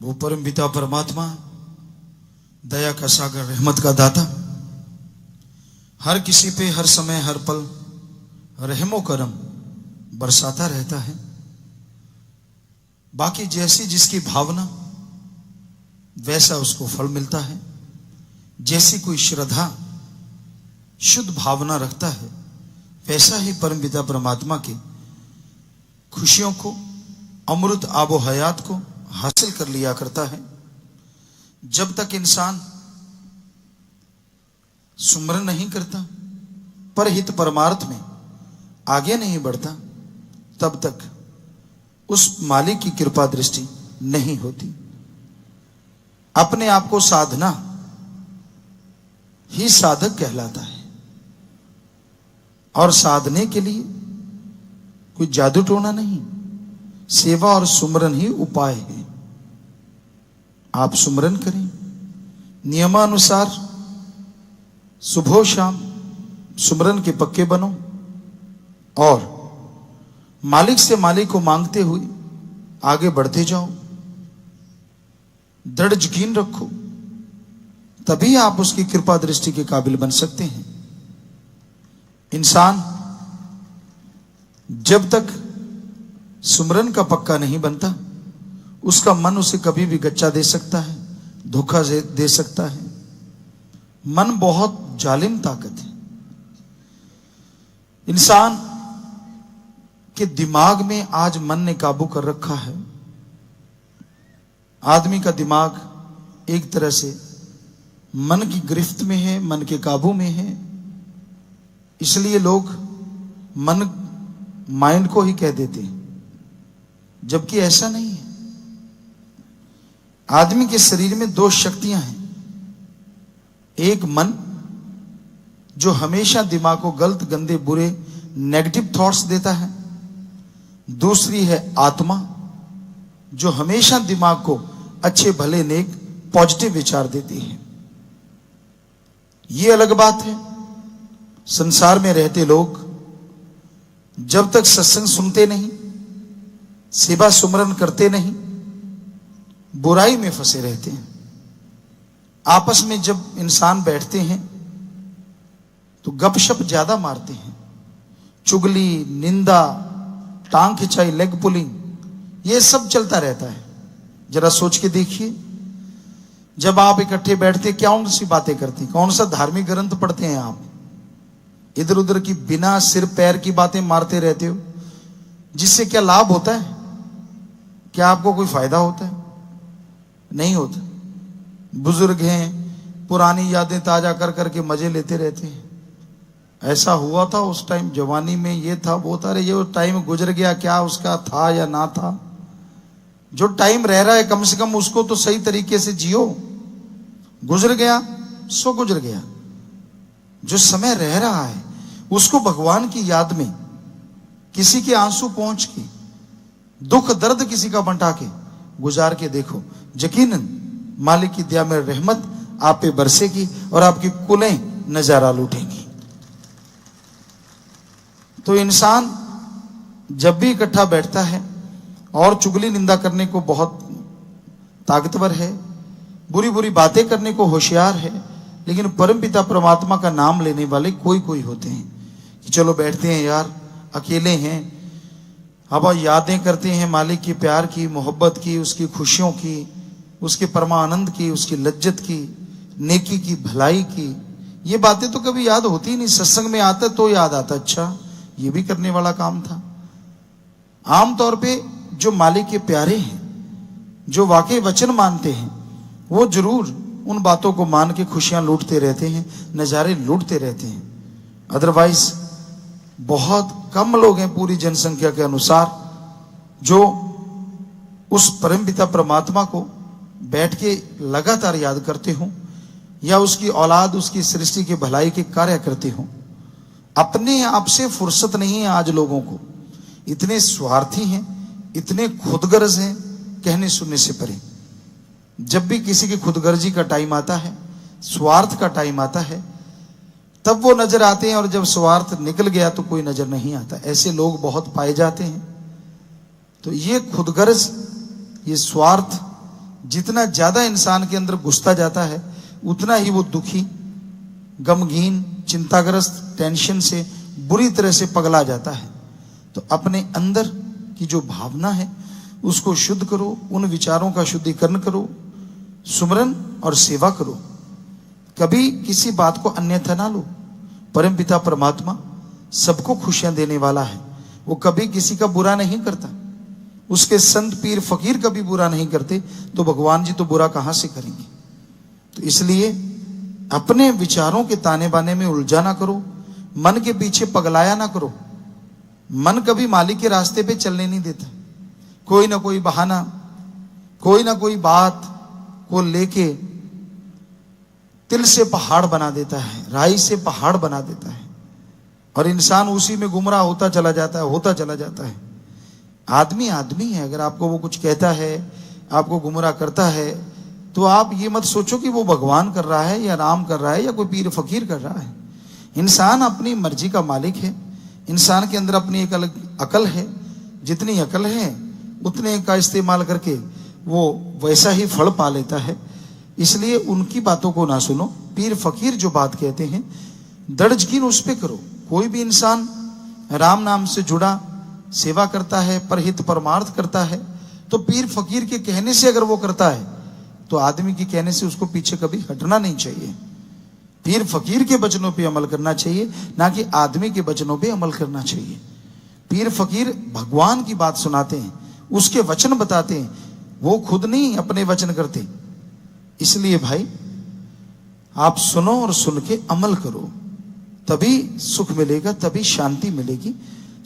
वो परम पिता परमात्मा, दया का सागर, रहमत का दाता, हर किसी पे हर समय हर पल रहमो करम बरसाता रहता है। बाकी जैसी जिसकी भावना वैसा उसको फल मिलता है। जैसी कोई श्रद्धा शुद्ध भावना रखता है वैसा ही परम पिता परमात्मा की खुशियों को, अमृत आबो हयात को हासिल कर लिया करता है। जब तक इंसान सुमरन नहीं करता, परहित परमार्थ में आगे नहीं बढ़ता, तब तक उस मालिक की कृपा दृष्टि नहीं होती। अपने आप को साधना ही साधक कहलाता है और साधने के लिए कोई जादू टोना नहीं, सेवा और सुमरन ही उपाय है। आप सुमरन करें, नियमानुसार सुबह शाम सुमरन के पक्के बनो और मालिक से मालिक को मांगते हुए आगे बढ़ते जाओ। दृढ़ यकीन रखो, तभी आप उसकी कृपा दृष्टि के काबिल बन सकते हैं। इंसान जब तक सुमरन का पक्का नहीं बनता, उसका मन उसे कभी भी गच्चा दे सकता है, धोखा दे सकता है। मन बहुत जालिम ताकत है। इंसान के दिमाग में आज मन ने काबू कर रखा है। आदमी का दिमाग एक तरह से मन की गिरफ्त में है, मन के काबू में है। इसलिए लोग मन माइंड को ही कह देते हैं, जबकि ऐसा नहीं है। आदमी के शरीर में दो शक्तियां हैं। एक मन जो हमेशा दिमाग को गलत, गंदे, बुरे, नेगेटिव थॉट्स देता है। दूसरी है आत्मा जो हमेशा दिमाग को अच्छे, भले, नेक, पॉजिटिव विचार देती है। ये अलग बात है। संसार में रहते लोग जब तक सत्संग सुनते नहीं, सेवा सुमरन करते नहीं, बुराई में फंसे रहते हैं। आपस में जब इंसान बैठते हैं तो गपशप ज्यादा मारते हैं। चुगली, निंदा, टांग खिंचाई, लेग पुलिंग, ये सब चलता रहता है। जरा सोच के देखिए, जब आप इकट्ठे बैठते कौन सी बातें करते, कौन सा धार्मिक ग्रंथ पढ़ते हैं आप? इधर उधर की बिना सिर पैर की बातें मारते रहते हो। जिससे क्या लाभ होता है? क्या आपको कोई फायदा होता है? नहीं होता। बुजुर्ग हैं, पुरानी यादें ताजा कर करके मजे लेते रहते हैं। ऐसा हुआ था उस टाइम, जवानी में ये था वो था। अरे ये टाइम गुजर गया, क्या उसका था या ना था? जो टाइम रह रहा है कम से कम उसको तो सही तरीके से जियो। गुजर गया सो गुजर गया। जो समय रह रहा है उसको भगवान की याद में, किसी के आंसू पहुंच के, दुख दर्द किसी का बंटा के गुजार के देखो। यकीनन मालिक की दया में रहमत आप पे बरसेगी और आपकी कुलें नजारा लूटेंगी। तो इंसान जब भी इकट्ठा बैठता है और चुगली निंदा करने को बहुत ताकतवर है, बुरी बुरी बातें करने को होशियार है, लेकिन परमपिता परमात्मा का नाम लेने वाले कोई कोई होते हैं कि चलो बैठते हैं यार, अकेले हैं, अब यादें करते हैं मालिक की प्यार की, मोहब्बत की, उसकी खुशियों की, उसके परमानंद की, उसकी लज्जत की, नेकी की, भलाई की। ये बातें तो कभी याद होती ही नहीं। सत्संग में आता तो याद आता, अच्छा ये भी करने वाला काम था। आमतौर पे जो मालिक के प्यारे हैं, जो वाकई वचन मानते हैं, वो जरूर उन बातों को मान के खुशियां लूटते रहते हैं, नजारे लूटते रहते हैं। अदरवाइज बहुत कम लोग हैं पूरी जनसंख्या के अनुसार जो उस परमपिता परमात्मा को बैठ के लगातार याद करते हो या उसकी औलाद, उसकी सृष्टि के भलाई के कार्य करते हो। अपने आप से फुर्सत नहीं है आज लोगों को। इतने स्वार्थी हैं, इतने खुदगर्ज हैं, कहने सुनने से परे। जब भी किसी की खुदगर्जी का टाइम आता है, स्वार्थ का टाइम आता है, तब वो नजर आते हैं, और जब स्वार्थ निकल गया तो कोई नजर नहीं आता। ऐसे लोग बहुत पाए जाते हैं। तो ये खुदगर्ज, ये स्वार्थ जितना ज्यादा इंसान के अंदर घुसता जाता है उतना ही वो दुखी, गमगीन, चिंताग्रस्त, टेंशन से बुरी तरह से पगला जाता है। तो अपने अंदर की जो भावना है उसको शुद्ध करो, उन विचारों का शुद्धिकरण करो, सुमरन और सेवा करो। कभी किसी बात को अन्यथा ना लो। परमपिता परमात्मा सबको खुशियां देने वाला है, वो कभी किसी का बुरा नहीं करता। उसके संत पीर फकीर कभी बुरा नहीं करते, तो भगवान जी तो बुरा कहां से करेंगे। तो इसलिए अपने विचारों के ताने बाने में उलझा ना करो, मन के पीछे पगलाया ना करो। मन कभी मालिक के रास्ते पे चलने नहीं देता। कोई ना कोई बहाना, कोई ना कोई बात को लेके तिल से पहाड़ बना देता है, राई से पहाड़ बना देता है, और इंसान उसी में गुमराह होता चला जाता है। आदमी आदमी है, अगर आपको वो कुछ कहता है, आपको गुमराह करता है, तो आप ये मत सोचो कि वो भगवान कर रहा है या राम कर रहा है या कोई पीर फकीर कर रहा है। इंसान अपनी मर्जी का मालिक है। इंसान के अंदर अपनी एक अलग अकल है। जितनी अकल है उतने का इस्तेमाल करके वो वैसा ही फल पा लेता है। इसलिए उनकी बातों को ना सुनो। पीर फकीर जो बात कहते हैं दृढ़ यकीन उस पे करो। कोई भी इंसान राम नाम से जुड़ा, सेवा करता है, परहित परमार्थ करता है, तो पीर फकीर के कहने से अगर वो करता है तो आदमी के कहने से उसको पीछे कभी हटना नहीं चाहिए। पीर फकीर के वचनों पे अमल करना चाहिए, ना कि आदमी के वचनों पे अमल करना चाहिए। पीर फकीर भगवान की बात सुनाते हैं, उसके वचन बताते हैं, वो खुद नहीं अपने वचन करते। इसलिए भाई आप सुनो और सुन के अमल करो, तभी सुख मिलेगा, तभी शांति मिलेगी।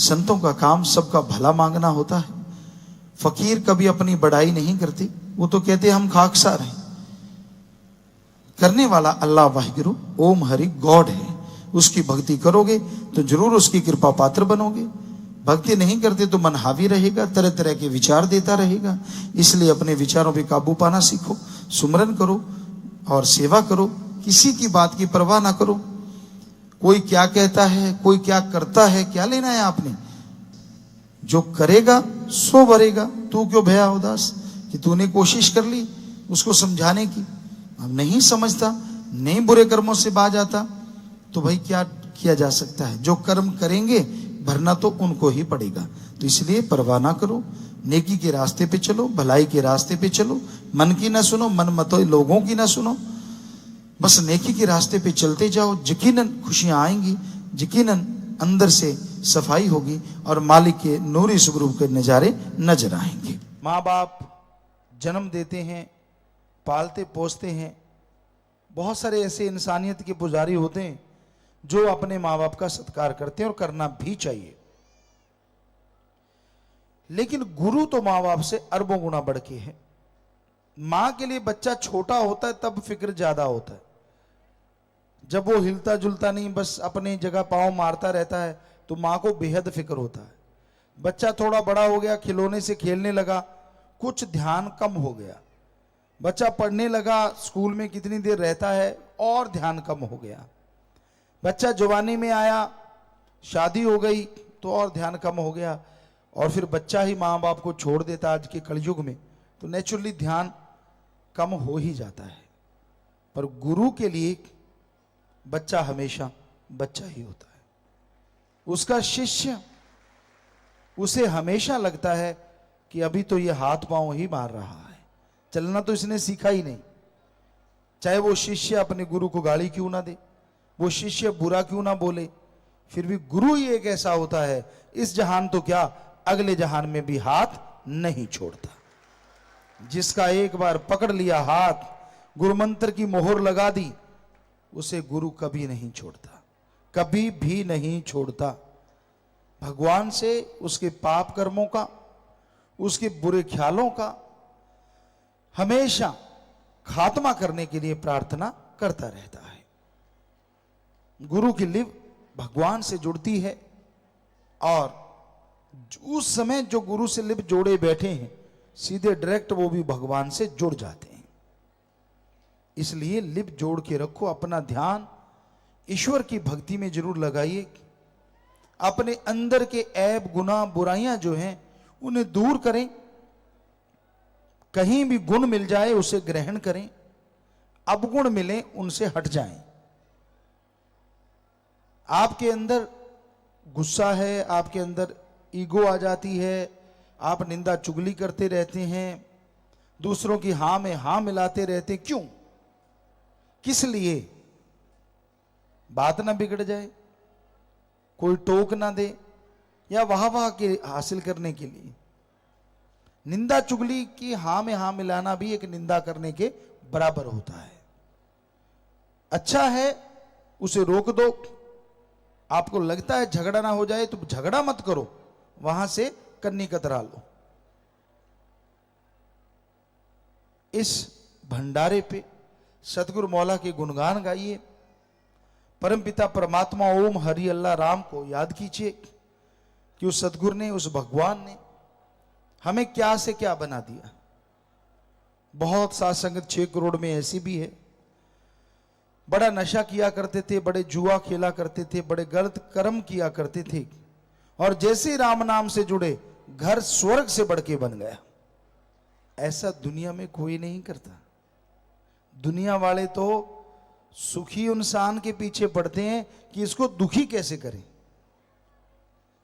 संतों का काम सबका भला मांगना होता है। फकीर कभी अपनी बड़ाई नहीं करते, वो तो कहते हम खाकसार हैं। करने वाला अल्लाह वाहिगुरु ओम हरि गॉड है। उसकी भक्ति करोगे तो जरूर उसकी कृपा पात्र बनोगे। भक्ति नहीं करते तो मन हावी रहेगा, तरह तरह के विचार देता रहेगा। इसलिए अपने विचारों पे काबू पाना सीखो, सुमरन करो और सेवा करो। किसी की बात की परवाह ना करो। कोई क्या कहता है, कोई क्या करता है, क्या लेना है आपने। जो करेगा सो भरेगा। तू क्यों भया उदास कि तूने कोशिश कर ली उसको समझाने की, अब नहीं समझता, नहीं बुरे कर्मों से बाज आता, तो भाई क्या किया जा सकता है। जो कर्म करेंगे भरना तो उनको ही पड़ेगा। तो इसलिए परवाह ना करो, नेकी के रास्ते पे चलो, भलाई के रास्ते पे चलो। मन की ना सुनो, मन मतो लोगों की ना सुनो, बस नेकी के रास्ते पे चलते जाओ। यकीनन खुशियां आएंगी, यकीनन अंदर से सफाई होगी और मालिक के नूरी स्वरूप के नजारे नजर आएंगे। माँ बाप जन्म देते हैं, पालते पोसते हैं। बहुत सारे ऐसे इंसानियत के पुजारी होते हैं जो अपने माँ बाप का सत्कार करते हैं और करना भी चाहिए। लेकिन गुरु तो माँ बाप से अरबों गुना बढ़ के है। माँ के लिए बच्चा छोटा होता है तब फिक्र ज्यादा होता है। जब वो हिलता जुलता नहीं, बस अपनी जगह पांव मारता रहता है, तो माँ को बेहद फिक्र होता है। बच्चा थोड़ा बड़ा हो गया, खिलौने से खेलने लगा, कुछ ध्यान कम हो गया। बच्चा पढ़ने लगा, स्कूल में कितनी देर रहता है और ध्यान कम हो गया। बच्चा जवानी में आया, शादी हो गई तो और ध्यान कम हो गया। और फिर बच्चा ही माँ बाप को छोड़ देता आज के कलयुग में, तो नेचुरली ध्यान कम हो ही जाता है। पर गुरु के लिए बच्चा हमेशा बच्चा ही होता है। उसका शिष्य, उसे हमेशा लगता है कि अभी तो ये हाथ पांव ही मार रहा है, चलना तो इसने सीखा ही नहीं। चाहे वो शिष्य अपने गुरु को गाली क्यों ना दे, वो शिष्य बुरा क्यों ना बोले, फिर भी गुरु ही एक ऐसा होता है, इस जहान तो क्या अगले जहान में भी हाथ नहीं छोड़ता। जिसका एक बार पकड़ लिया हाथ, गुरु मंत्र की मोहर लगा दी, उसे गुरु कभी नहीं छोड़ता, कभी भी नहीं छोड़ता। भगवान से उसके पाप कर्मों का, उसके बुरे ख्यालों का हमेशा खात्मा करने के लिए प्रार्थना करता रहता है। गुरु की लिव भगवान से जुड़ती है और उस समय जो गुरु से लिव जोड़े बैठे हैं, सीधे डायरेक्ट वो भी भगवान से जुड़ जाते हैं। इसलिए लिप जोड़ के रखो, अपना ध्यान ईश्वर की भक्ति में जरूर लगाइए। अपने अंदर के ऐब गुनाह बुराइयां जो हैं उन्हें दूर करें। कहीं भी गुण मिल जाए उसे ग्रहण करें, अवगुण मिले उनसे हट जाएं। आपके अंदर गुस्सा है, आपके अंदर ईगो आ जाती है, आप निंदा चुगली करते रहते हैं, दूसरों की हां में हां मिलाते रहते, क्यों? किस लिए? बात ना बिगड़ जाए, कोई टोक ना दे, या वाह वाह के हासिल करने के लिए। निंदा चुगली की हां में हां मिलाना भी एक निंदा करने के बराबर होता है। अच्छा है उसे रोक दो। आपको लगता है झगड़ा ना हो जाए तो झगड़ा मत करो, वहां से कन्नी कतरा लो। इस भंडारे पे सतगुरु मौला के गुणगान गाइए, परमपिता परमात्मा ओम हरि अल्लाह राम को याद कीजिए कि उस सतगुरु ने, उस भगवान ने हमें क्या से क्या बना दिया। बहुत साथ संगत 6 करोड़ में ऐसी भी है, बड़ा नशा किया करते थे, बड़े जुआ खेला करते थे, बड़े गलत कर्म किया करते थे, और जैसे राम नाम से जुड़े घर स्वर्ग से बढ़ के बन गया। ऐसा दुनिया में कोई नहीं करता। दुनिया वाले तो सुखी इंसान के पीछे पड़ते हैं कि इसको दुखी कैसे करें।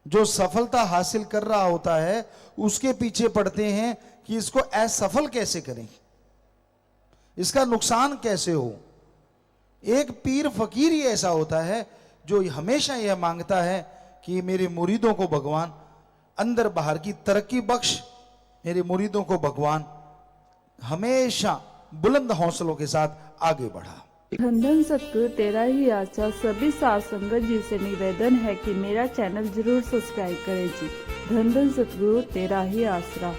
जो सफलता हासिल कर रहा होता है उसके पीछे पड़ते हैं कि इसको असफल कैसे करें, इसका नुकसान कैसे हो। एक पीर फकीर ही ऐसा होता है जो हमेशा यह मांगता है कि मेरे मुरीदों को भगवान अंदर बाहर की तरक्की बख्श, मेरे मुरीदों को भगवान हमेशा बुलंद हौसलों के साथ आगे बढ़ा। धन धन सतगुरु तेरा ही आशा। सभी साध संगत जी से निवेदन है कि मेरा चैनल जरूर सब्सक्राइब करें जी। धन धन सतगुरु तेरा ही आसरा।